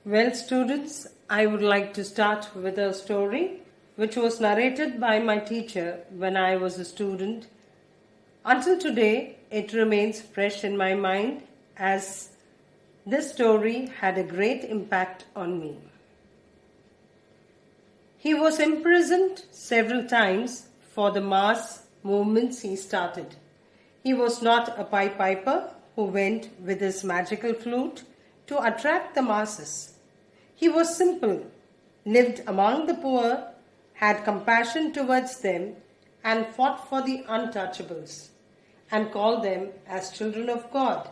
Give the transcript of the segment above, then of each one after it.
Well, students, I would like to start with a story which was narrated by my teacher when I was a student. Until today, it remains fresh in my mind as this story had a great impact on me. He was imprisoned several times for the mass movements he started. He was not a pied piper who went with his magical flute to attract the masses. He was simple, lived among the poor, had compassion towards them, and fought for the untouchables, and called them as children of God.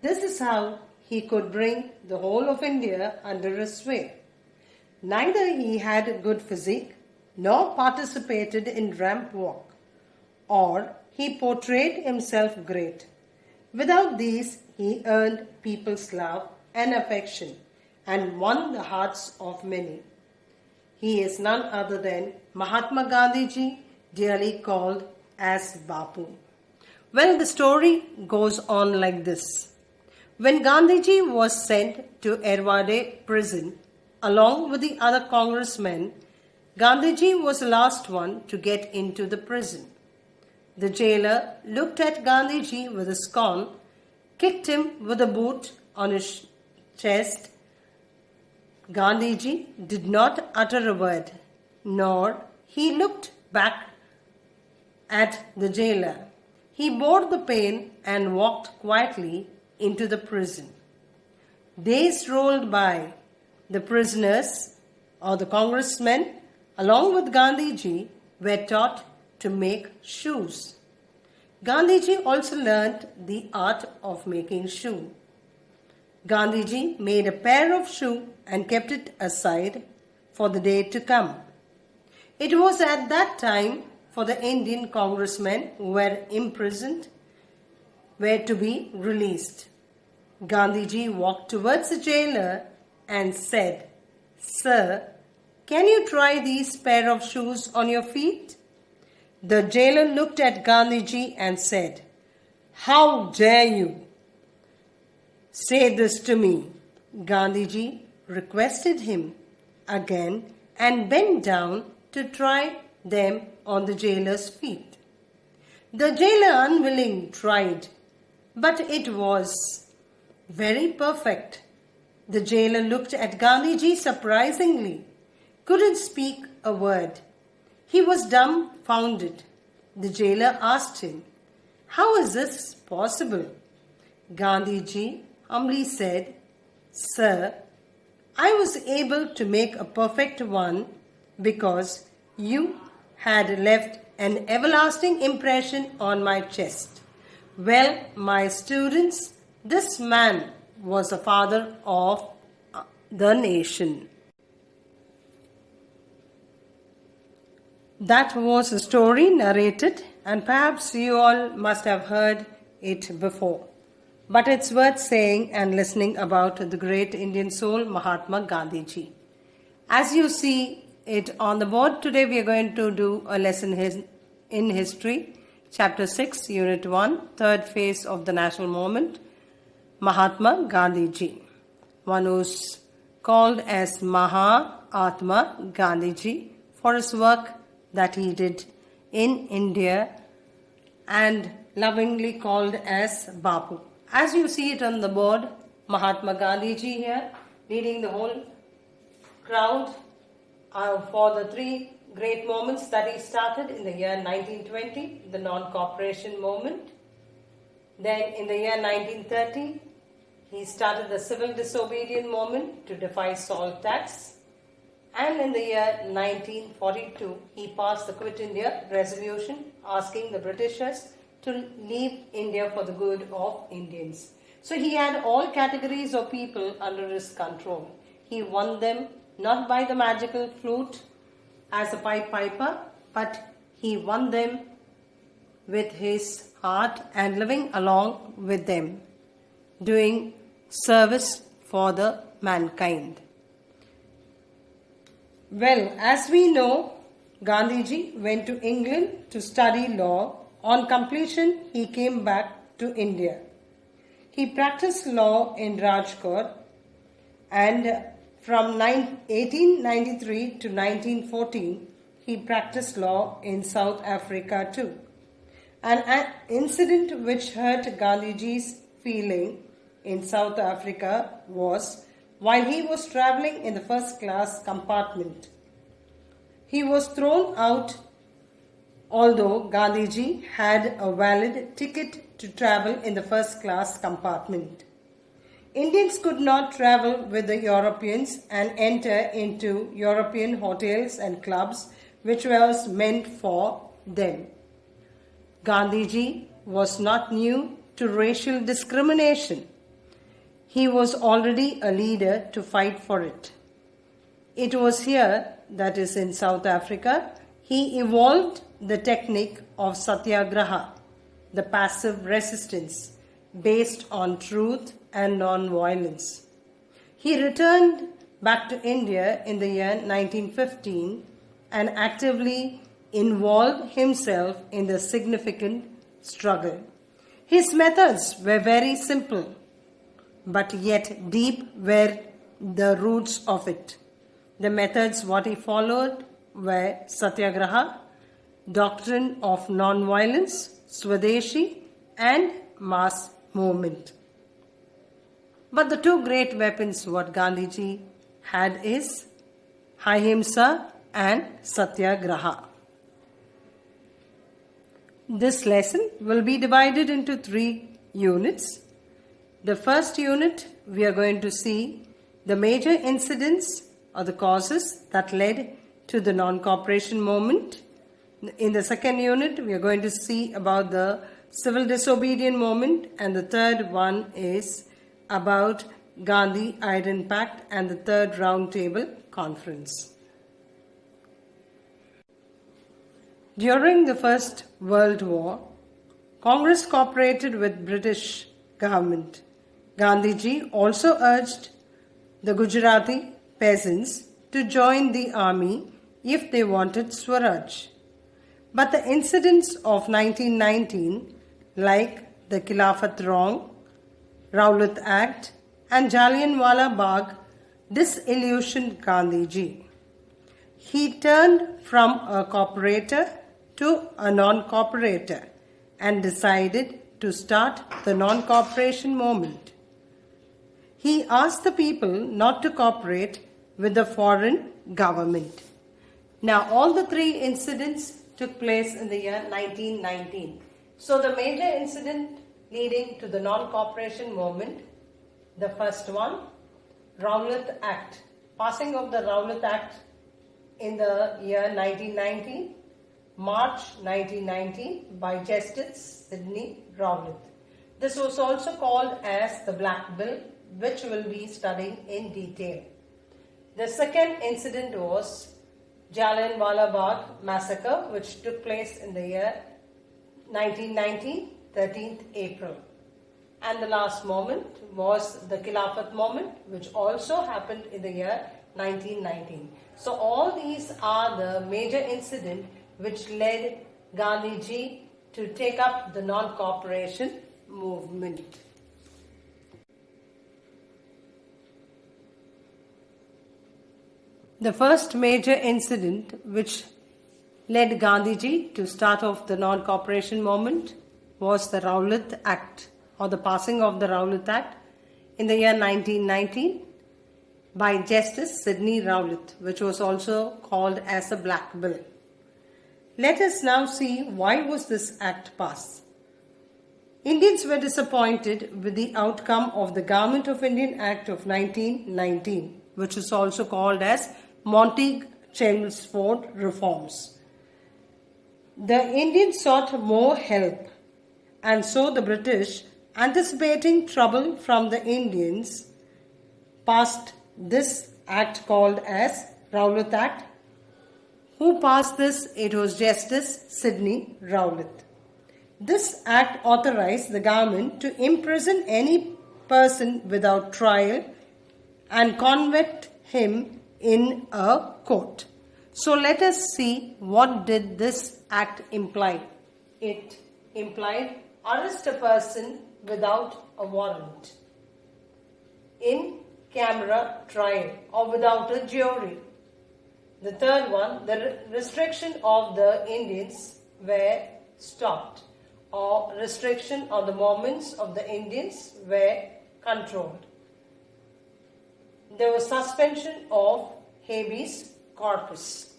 This is how he could bring the whole of India under his sway. Neither he had a good physique, nor participated in ramp walk, or he portrayed himself great. Without these, he earned people's love and affection, and won the hearts of many. He is none other than Mahatma Gandhi, dearly called as Bapu. Well, the story goes on like this. When Gandhiji was sent to Erwade prison, along with the other congressmen, Gandhiji was the last one to get into the prison. The jailer looked at Gandhiji with a scorn, kicked him with a boot on his chest. Gandhiji did not utter a word, nor he looked back at the jailer. He bore the pain and walked quietly into the prison. Days rolled by. The prisoners, or the congressmen, along with Gandhiji, were taught to make shoes. Gandhiji also learnt the art of making shoe. Gandhiji made a pair of shoe and kept it aside for the day to come. It was at that time for the Indian congressmen who were imprisoned were to be released. Gandhiji walked towards the jailer and said, "Sir, can you try these pair of shoes on your feet?" The jailer looked at Gandhiji and said, "How dare you say this to me?" Gandhiji requested him again and bent down to try them on the jailer's feet. The jailer unwilling tried, but it was very perfect. The jailer looked at Gandhiji surprisingly, couldn't speak a word. He was dumbfounded. The jailer asked him, "How is this possible?" Gandhiji humbly said, "Sir, I was able to make a perfect one because you had left an everlasting impression on my chest." Well, my students, this man was the father of the nation. That was a story narrated, and perhaps you all must have heard it before. But it's worth saying and listening about the great Indian soul, Mahatma Gandhiji. As you see it on the board, today we are going to do a lesson in history, Chapter 6, Unit 1, third phase of the national movement, Mahatma Gandhiji, one who's called as Mahatma Gandhiji for his work that he did in India and lovingly called as Bapu. As you see it on the board, Mahatma Gandhiji here leading the whole crowd for the three great moments that he started in the year 1920, the non-cooperation movement. Then in the year 1930, he started the civil disobedience movement to defy salt tax. And in the year 1942, he passed the Quit India resolution asking the Britishers to leave India for the good of Indians. So he had all categories of people under his control. He won them not by the magical flute as a pied piper, but he won them with his heart and living along with them, doing service for the mankind. Well, as we know, Gandhiji went to England to study law. On completion, he came back to India. He practiced law in Rajkot and from 1893 to 1914 he practiced law in South Africa too. An incident which hurt Gandhiji's feeling in South Africa was while he was travelling in the first class compartment. He was thrown out although Gandhiji had a valid ticket to travel in the first class compartment. Indians could not travel with the Europeans and enter into European hotels and clubs which was meant for them. Gandhiji was not new to racial discrimination. He was already a leader to fight for it. It was here, that is in South Africa, he evolved the technique of satyagraha, the passive resistance, based on truth and non-violence. He returned back to India in the year 1915 and actively involved himself in the significant struggle. His methods were very simple, but yet deep were the roots of it. The methods what he followed were satyagraha, doctrine of non-violence, Swadeshi, and mass movement. But the two great weapons what Gandhiji had is ahimsa and satyagraha. This lesson will be divided into 3 units. The first unit, we are going to see the major incidents or the causes that led to the non-cooperation movement. In the second unit, we are going to see about the civil disobedience movement, and the third one is about Gandhi Iron Pact and the third round table conference. During the First World War, Congress cooperated with British government. Gandhiji also urged the Gujarati peasants to join the army if they wanted Swaraj. But the incidents of 1919, like the Khilafat wrong, Raoult Act and Jallianwala Bagh, disillusioned Gandhiji. He turned from a cooperator to a non-cooperator and decided to start the non-cooperation movement. He asked the people not to cooperate with the foreign government. Now, all the 3 incidents took place in the year 1919. So, the major incident leading to the non-cooperation movement, the first one, Raoult Act, passing of the Raoult Act in the year 1919, March 1919 by Justice Sidney Raoult. This was also called as the Black Bill, which we'll be studying in detail. The second incident was Jallianwala Bagh massacre, which took place in the year 1919, 13th April. And the last moment was the Khilafat moment, which also happened in the year 1919. So all these are the major incidents which led Gandhiji to take up the non-cooperation movement. The first major incident which led Gandhiji to start off the non-cooperation movement was the Raoult Act, or the passing of the Raoult Act in the year 1919 by Justice Sidney Raoult, which was also called as the Black Bill. Let us now see why was this act passed. Indians were disappointed with the outcome of the Government of Indian Act of 1919, which is also called as Monty-Chelmsford reforms. The Indians sought more help, and so the British, anticipating trouble from the Indians, passed this act called as Raoult Act. Who passed this? It was Justice Sidney Raoult. This act authorized the government to imprison any person without trial and convict him in a court. So let us see what did this act imply. It implied arrest a person without a warrant. In camera trial or without a jury. The third one, the restriction of the Indians were stopped, or restriction on the movements of the Indians were controlled. There was suspension of habeas corpus.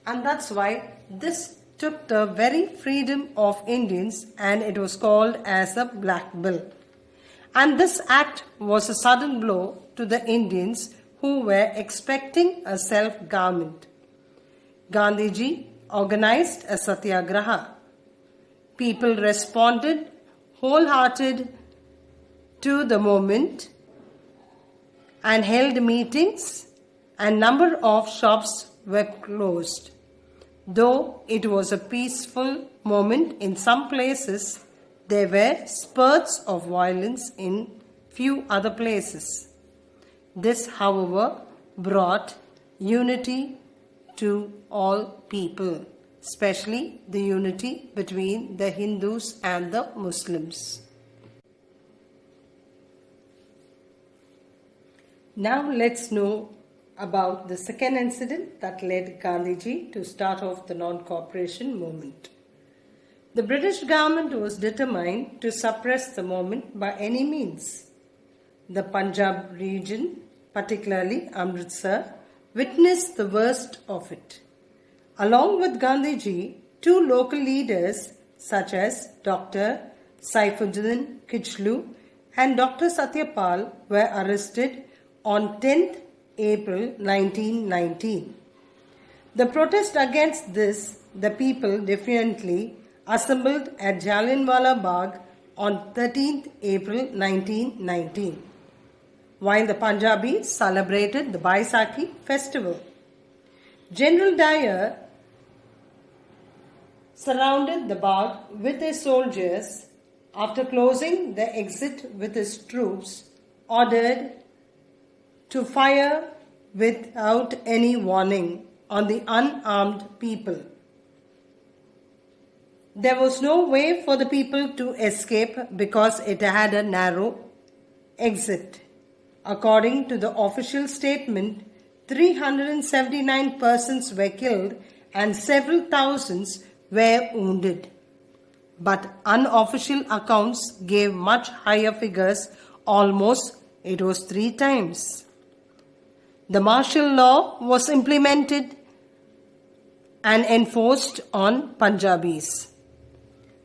And that's why this took the very freedom of Indians, and it was called as the Black Bill. And this act was a sudden blow to the Indians who were expecting a self-government. Gandhiji organized a satyagraha. People responded wholehearted to the movement and held meetings, and number of shops were closed. Though it was a peaceful moment in some places, there were spurts of violence in few other places. This, however, brought unity to all people, especially the unity between the Hindus and the Muslims. Now let's know about the second incident that led Gandhiji to start off the non-cooperation movement. The British government was determined to suppress the movement by any means. The Punjab region, particularly Amritsar, witnessed the worst of it. Along with Gandhiji, two local leaders such as Dr. Saifuddin Kichlu and Dr. Satyapal were arrested on 10th April 1919. The protest against this, the people defiantly assembled at Jallianwala Bagh on 13th April 1919, while the Punjabis celebrated the Baisakhi festival. General Dyer surrounded the Bagh with his soldiers. After closing the exit with his troops, ordered to fire without any warning on the unarmed people. There was no way for the people to escape because it had a narrow exit. According to the official statement, 379 persons were killed and several thousands were wounded. But unofficial accounts gave much higher figures, almost it was 3 times. The martial law was implemented and enforced on Punjabis.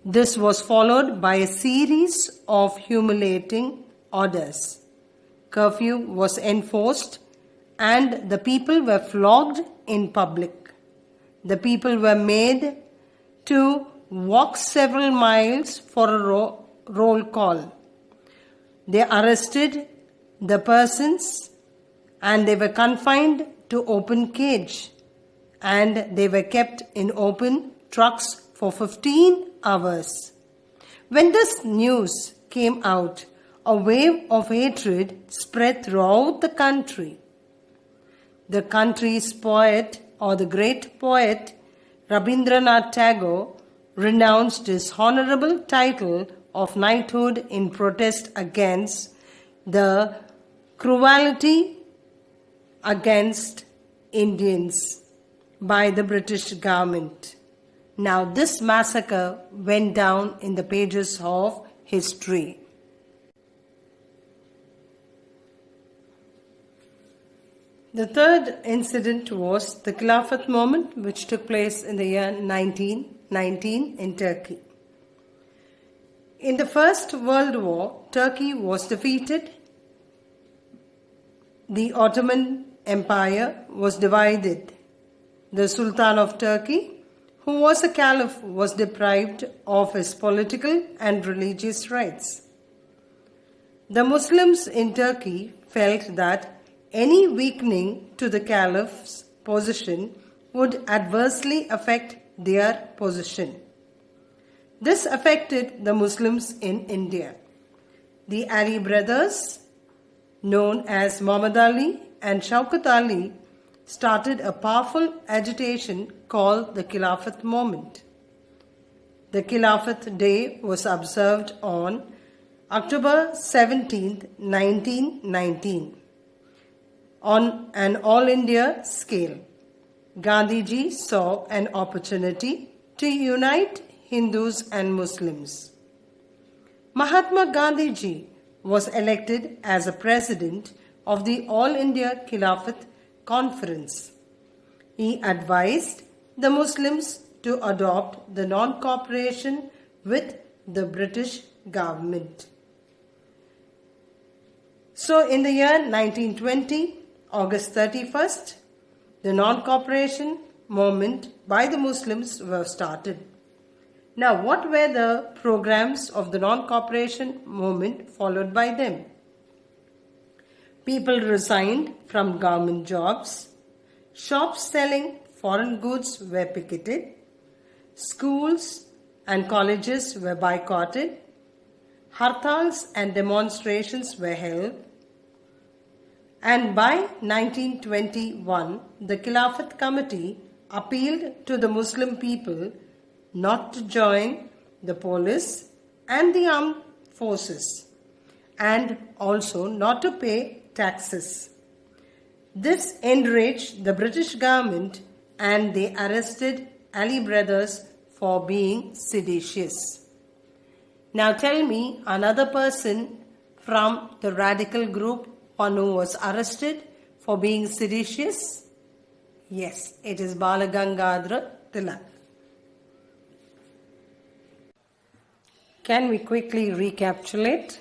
This was followed by a series of humiliating orders. Curfew was enforced and the people were flogged in public. The people were made to walk several miles for a roll call. They arrested the persons and they were confined to open cage, and they were kept in open trucks for 15 hours. When this news came out, a wave of hatred spread throughout the country. The country's poet, or the great poet, Rabindranath Tagore, renounced his honorable title of knighthood in protest against the cruelty against Indians by the British government. Now this massacre went down in the pages of history. The third incident was the Kalifat Moment, which took place in the year 1919 in Turkey. In the First World War, Turkey was defeated. The Ottoman Empire was divided. The Sultan of Turkey, who was a caliph, was deprived of his political and religious rights. The Muslims in Turkey felt that any weakening to the caliph's position would adversely affect their position. This affected the Muslims in India. The Ali brothers, known as Muhammad Ali and Shaukat Ali, started a powerful agitation called the Kalifat Moment. The Kalifat Day was observed on October 17, 1919. on an all-India scale. Gandhiji saw an opportunity to unite Hindus and Muslims. Mahatma Gandhiji was elected as a president of the All India Khilafat Conference. He advised the Muslims to adopt the non-cooperation with the British government. So in the year 1920, August 31st, the non-cooperation movement by the Muslims was started. Now, what were the programs of the non-cooperation movement followed by them? People resigned from government jobs, shops selling foreign goods were picketed, schools and colleges were boycotted, hartals and demonstrations were held, and by 1921, the Khilafat Committee appealed to the Muslim people not to join the police and the armed forces, and also not to pay taxes. This enraged the British government and they arrested Ali brothers for being seditious. Now tell me another person from the radical group one who was arrested for being seditious. Yes, it is Balagangadhara Tilak. Can we quickly recapitulate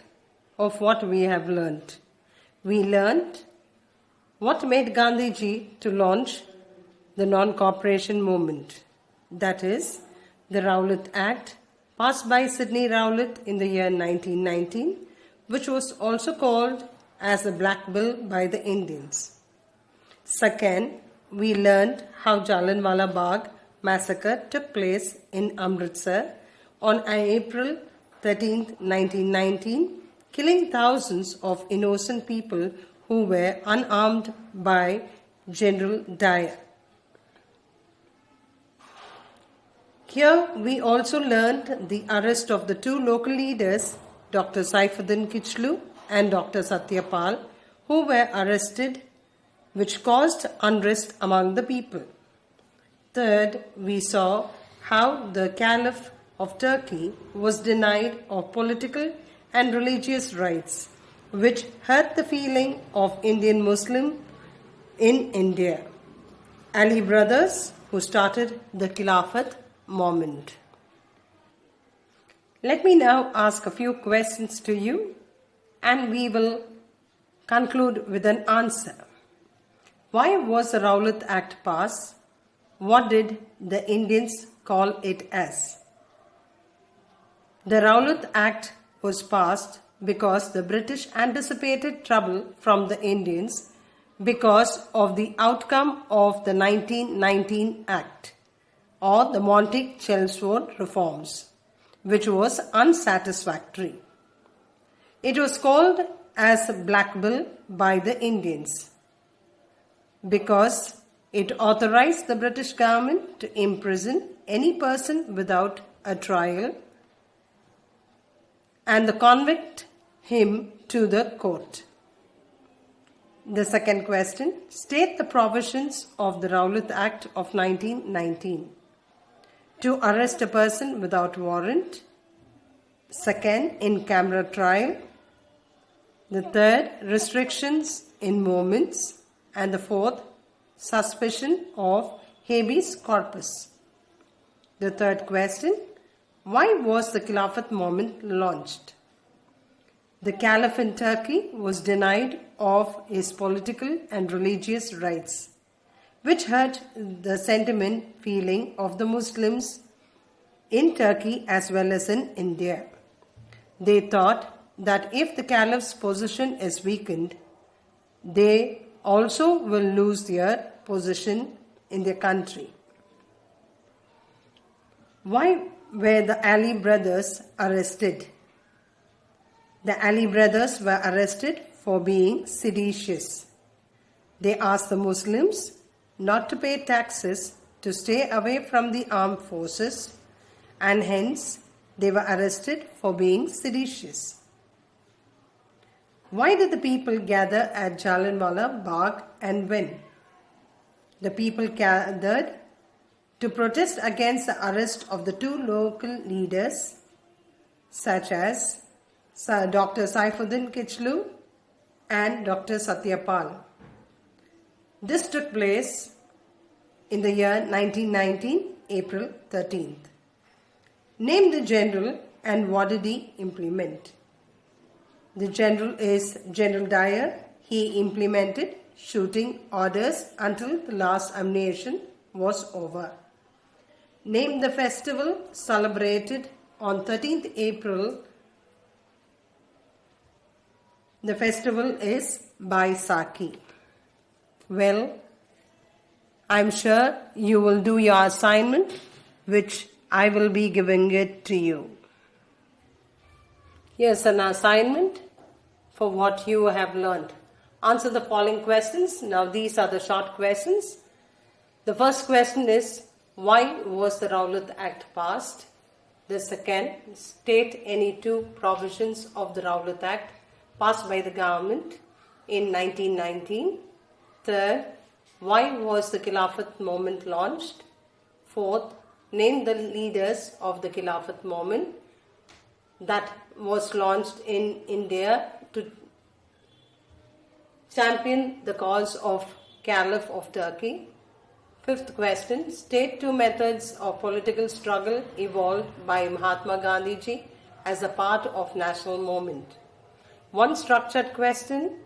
of what we have learned? We learned what made Gandhiji to launch the non-cooperation movement. That is, the Raoult Act passed by Sidney Raoult in the year 1919, which was also called as the Black Bill by the Indians. Second, we learned how Jallianwala Bagh massacre took place in Amritsar on April 13, 1919, killing thousands of innocent people who were unarmed by General Dyer. Here we also learned the arrest of the two local leaders, Dr. Saifuddin Kichlu and Dr. Satyapal, who were arrested, which caused unrest among the people. Third, we saw how the Caliph of Turkey was denied of political and religious rights, which hurt the feeling of Indian Muslim in India. Ali brothers who started the Khilafat moment. Let me now ask a few questions to you and we will conclude with an answer. Why was the Raoult Act passed? What did the Indians call it as? The Raoult Act was passed because the British anticipated trouble from the Indians because of the outcome of the 1919 Act or the Monteith-Chelmsford reforms, which was unsatisfactory. It was called as Black Bill by the Indians because it authorized the British government to imprison any person without a trial and the convict him to the court. The second question, state the provisions of the Raoult Act of 1919. To arrest a person without warrant. Second, in-camera trial. The third, restrictions in movements. And the fourth, suspicion of habeas corpus. The third question, why was the Khilafat movement launched? The Caliph in Turkey was denied of his political and religious rights, which hurt the sentiment feeling of the Muslims in Turkey as well as in India. They thought that if the Caliph's position is weakened, they also will lose their position in their country. Why were the Ali brothers arrested? The Ali brothers were arrested for being seditious. They asked the Muslims not to pay taxes, to stay away from the armed forces, and hence they were arrested for being seditious. Why did the people gather at Jallianwala Bagh and when? The people gathered to protest against the arrest of the two local leaders such as Dr. Saifuddin Kichlu and Dr. Satyapal. This took place in the year 1919, April 13th. Name the general and what did he implement? The general is General Dyer. He implemented shooting orders until the last ammunition was over. Name the festival celebrated on 13th April. The festival is Baisakhi. Well, I'm sure you will do your assignment, which I will be giving it to you. Here's an assignment for what you have learned. Answer the following questions. Now these are the short questions. The first question is, why was the Raoult Act passed? The second, state any two provisions of the Raoult Act passed by the government in 1919. Third, why was the Kalifat Moment launched? Fourth, name the leaders of the Kalifat Moment that was launched in India to champion the cause of Caliph of Turkey. Fifth question, state two methods of political struggle evolved by Mahatma Gandhi as a part of national movement. One structured question,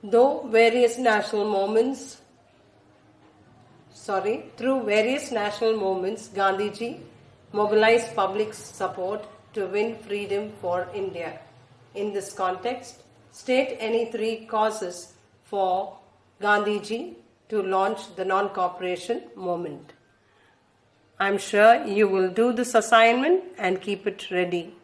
through various national movements, Gandhiji mobilized public support to win freedom for India. In this context, state any three causes for Gandhiji to launch the non-cooperation movement. I'm sure you will do this assignment and keep it ready.